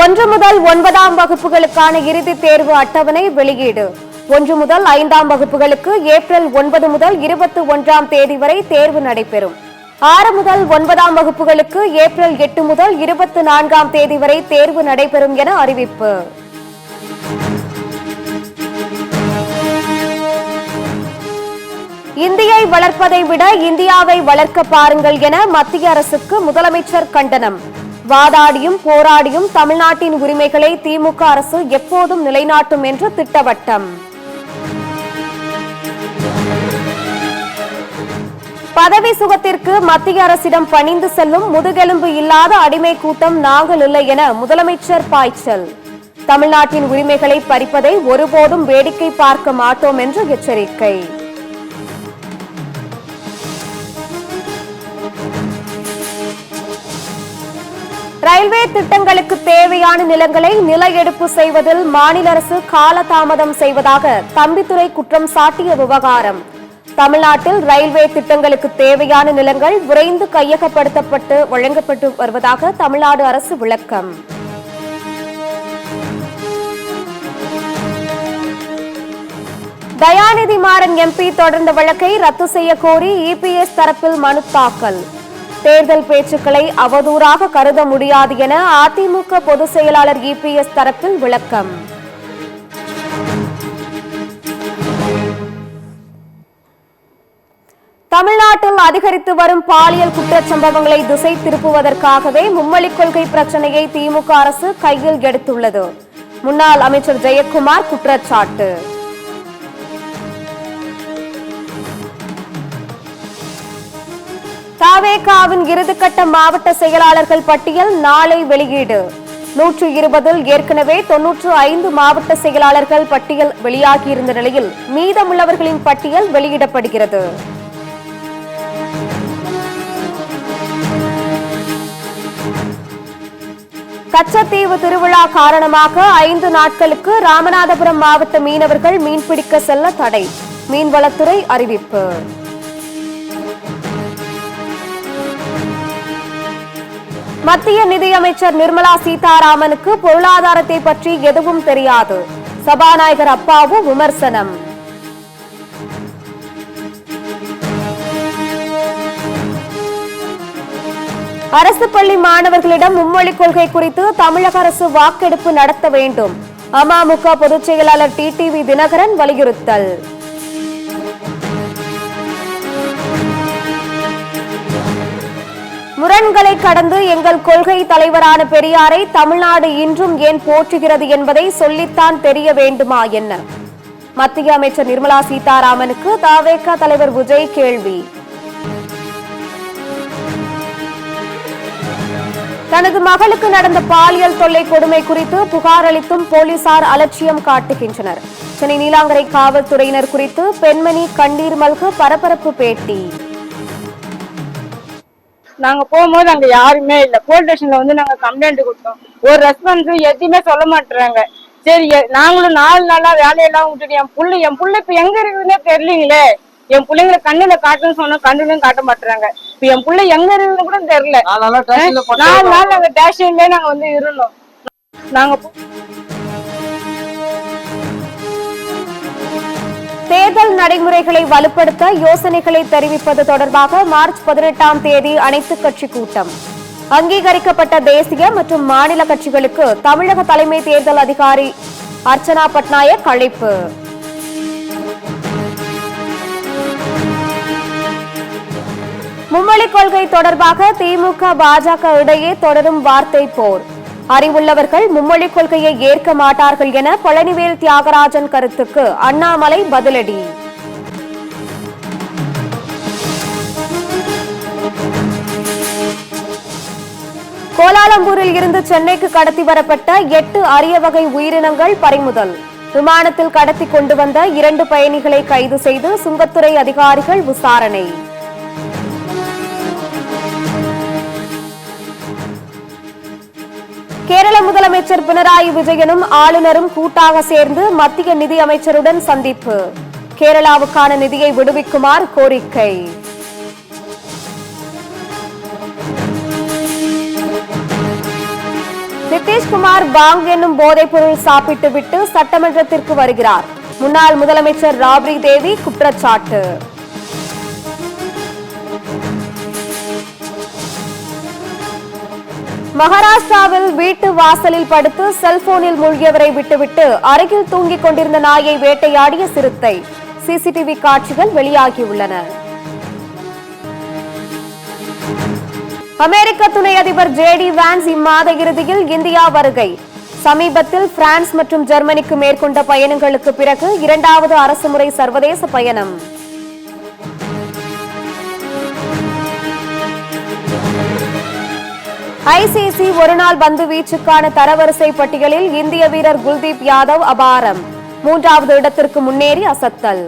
1 முதல் 9ஆம் வகுப்புகளுக்கான இறுதித் தேர்வு அட்டவணை வெளியீடு. 1 முதல் 5ஆம் வகுப்புகளுக்கு ஏப்ரல் 9 முதல் 21ஆம் தேதி வரை தேர்வு நடைபெறும். 6 முதல் 9ஆம் வகுப்புகளுக்கு ஏப்ரல் 8 முதல் 24ஆம் தேதி வரை தேர்வு நடைபெறும் என அறிவிப்பு. இந்தியை வளர்ப்பதை விட இந்தியாவை வளர்க்க பாருங்கள் என மத்திய அரசுக்கு முதலமைச்சர் கண்டனம். வாதாடியும் போராடியும் தமிழ்நாட்டின் உரிமைகளை திமுக அரசு எப்போதும் நிலைநாட்டும் என்று திட்டவட்டம். பதவி சுகத்திற்கு மத்திய அரசிடம் பணிந்து செல்லும் முதுகெலும்பு இல்லாத அடிமை கூட்டம் நாங்கள் இல்லை என முதலமைச்சர் பாய்ச்சல். தமிழ்நாட்டின் உரிமைகளை பறிப்பதை ஒருபோதும் வேடிக்கை பார்க்க மாட்டோம் என்று எச்சரிக்கை. ரயில்வே திட்டங்களுக்கு தேவையான நிலங்களை நில எடுப்பு செய்வதில் மாநில அரசு காலதாமதம் செய்வதாக தம்பிதுரை குற்றம் சாட்டிய விவகாரம். தமிழ்நாட்டில் ரயில்வே திட்டங்களுக்கு தேவையான நிலங்கள் விரைந்து கையகப்படுத்தப்பட்டு வழங்கப்பட்டு வருவதாக தமிழ்நாடு அரசு விளக்கம். தயாநிதி மாறன் எம்பி தொடர்ந்த வழக்கை ரத்து செய்ய கோரி இபிஎஸ் தரப்பில் மனு தாக்கல். தேர்தல் பேச்சுக்களை அவதூறாக கருத முடியாது என அதிமுக பொதுச் செயலாளர் இபிஎஸ் தரப்பில் விளக்கம். தமிழ்நாட்டில் அதிகரித்து வரும் பாலியல் குற்றச்சம்பவங்களை திசை திருப்புவதற்காகவே மும்மொழிக் கொள்கை பிரச்சனையை திமுக அரசு கையில் எடுத்துள்ளது. முன்னாள் அமைச்சர் ஜெயக்குமார் குற்றச்சாட்டு. தவேகாவின் இறுதிக்கட்ட மாவட்ட செயலாளர்கள் பட்டியல் நாளை வெளியீடு. 120இல் ஏற்கனவே 95 மாவட்ட செயலாளர்கள் பட்டியல் வெளியாகியிருந்த நிலையில் மீதமுள்ளவர்களின் பட்டியல் வெளியிடப்படுகிறது. கச்சத்தீவு திருவிழா காரணமாக 5 நாட்களுக்கு ராமநாதபுரம் மாவட்ட மீனவர்கள் மீன்பிடிக்க செல்ல தடை. மீன்வளத்துறை அறிவிப்பு. மத்திய நிதியமைச்சர் நிர்மலா சீதாராமனுக்கு பொருளாதாரத்தை பற்றி எதுவும் தெரியாது. சபாநாயகர் அப்பாவு விமர்சனம். அரசு பள்ளி மாணவர்களிடம் மும்மொழிக் கொள்கை குறித்து தமிழக அரசு வாக்கெடுப்பு நடத்த வேண்டும். அமமுக பொதுச் செயலாளர் டிடிவி தினகரன் வலியுறுத்தல். முரண்களை கடந்து எங்கள் கொள்கை தலைவரான பெரியாரை தமிழ்நாடு இன்றும் ஏன் போற்றுகிறது என்பதை சொல்லித்தான் தெரிய வேண்டுமா என்ன? மத்திய அமைச்சர் நிர்மலா சீதாராமனுக்கு தவேக தலைவர் விஜய் கேள்வி. தனது மகளுக்கு நடந்த பாலியல் தொல்லை கொடுமை குறித்து புகார் அளித்தும் போலீசார் அலட்சியம் காட்டுகின்றனர். சென்னை நீலாங்கரை காவல்துறையினர் குறித்து பெண்மணி கண்ணீர் மல்க பரபரப்பு பேட்டி. நாங்க போகும்போது அங்க யாருமே இல்ல. போலீஸ் ஸ்டேஷன்ல நாங்க கம்ப்ளைண்ட் கொடுத்தோம். ஒரு ரெஸ்பான்ஸ் எதுவுமே சொல்ல மாட்டாங்க. சரி, நாங்களும் 4 நாளா வேலையெல்லாம் விட்டுட்டு என் புள்ள இப்ப எங்க இருக்குதுன்னே தெரியலீங்களே. என் பிள்ளைங்களை கண்ணுல காட்டுன்னு சொன்னா கண்ணுலயும் காட்ட மாட்டாங்க. இப்ப என் பிள்ளை எங்க இருக்குதுன்னு கூட தெரியல. 4 நாள் நாங்க ஸ்டேஷன்லயே நாங்க இருந்தோம். நாங்க தேர்தல் நடைமுறைகளை வலுப்படுத்த யோசனைகளை தெரிவிப்பது தொடர்பாக மார்ச் 18ஆம் தேதி அனைத்துக் கட்சி கூட்டம். அங்கீகரிக்கப்பட்ட தேசிய மற்றும் மாநில கட்சிகளுக்கு தமிழக தலைமை தேர்தல் அதிகாரி அர்ச்சனா பட்நாயக் அழைப்பு. மும்மொழிக் கொள்கை தொடர்பாக திமுக பாஜக இடையே தொடரும் வார்த்தை போர். அறிவுள்ளவர்கள் மும்மொழிக் கொள்கையை ஏற்க மாட்டார்கள் என பழனிவேல் தியாகராஜன் கருத்துக்கு அண்ணாமலை பதிலடி. கோலாலம்பூரில் இருந்து சென்னைக்கு கடத்தி வரப்பட்ட 8 அரிய வகை உயிரினங்கள் பறிமுதல். விமானத்தில் கடத்தி கொண்டு வந்த 2 பயணிகளை கைது செய்து சுங்கத்துறை அதிகாரிகள் விசாரணை. கேரள முதலமைச்சர் பினராயி விஜயனும் ஆளுநரும் கூட்டாக சேர்ந்து மத்திய நிதி அமைச்சருடன் சந்திப்பு. கேரளாவுக்கான நிதியை விடுவிக்குமாறு கோரிக்கை. நித்தி நிதிஷ்குமார் பாங் என்னும் போதைப்பொருள் சாப்பிட்டுவிட்டு சட்டமன்றத்திற்கு வருகிறார். முன்னாள் முதலமைச்சர் ராப்ரி தேவி குற்றச்சாட்டு. மகாராஷ்டிராவில் வீட்டு வாசலில் படுத்து செல்போனில் மூழ்கியவரை விட்டுவிட்டு அருகில் தூங்கிக் கொண்டிருந்த நாயை வேட்டையாடிய சிறுத்தை. சிசிடிவி காட்சிகள் வெளியாகியுள்ளன. அமெரிக்க துணை அதிபர் ஜேடி வான்ஸ் இம்மாத இறுதியில் இந்தியா வருகை. சமீபத்தில் பிரான்ஸ் மற்றும் ஜெர்மனிக்கு மேற்கொண்ட பயணங்களுக்கு பிறகு இரண்டாவது அரசுமுறை சர்வதேச பயணம். ஐசிசி ஒருநாள் பந்து வீச்சுக்கான தரவரிசை பட்டியலில் இந்திய வீரர் குல்தீப் யாதவ் அபாரம். 3வது இடத்திற்கு முன்னேறி அசத்தல்.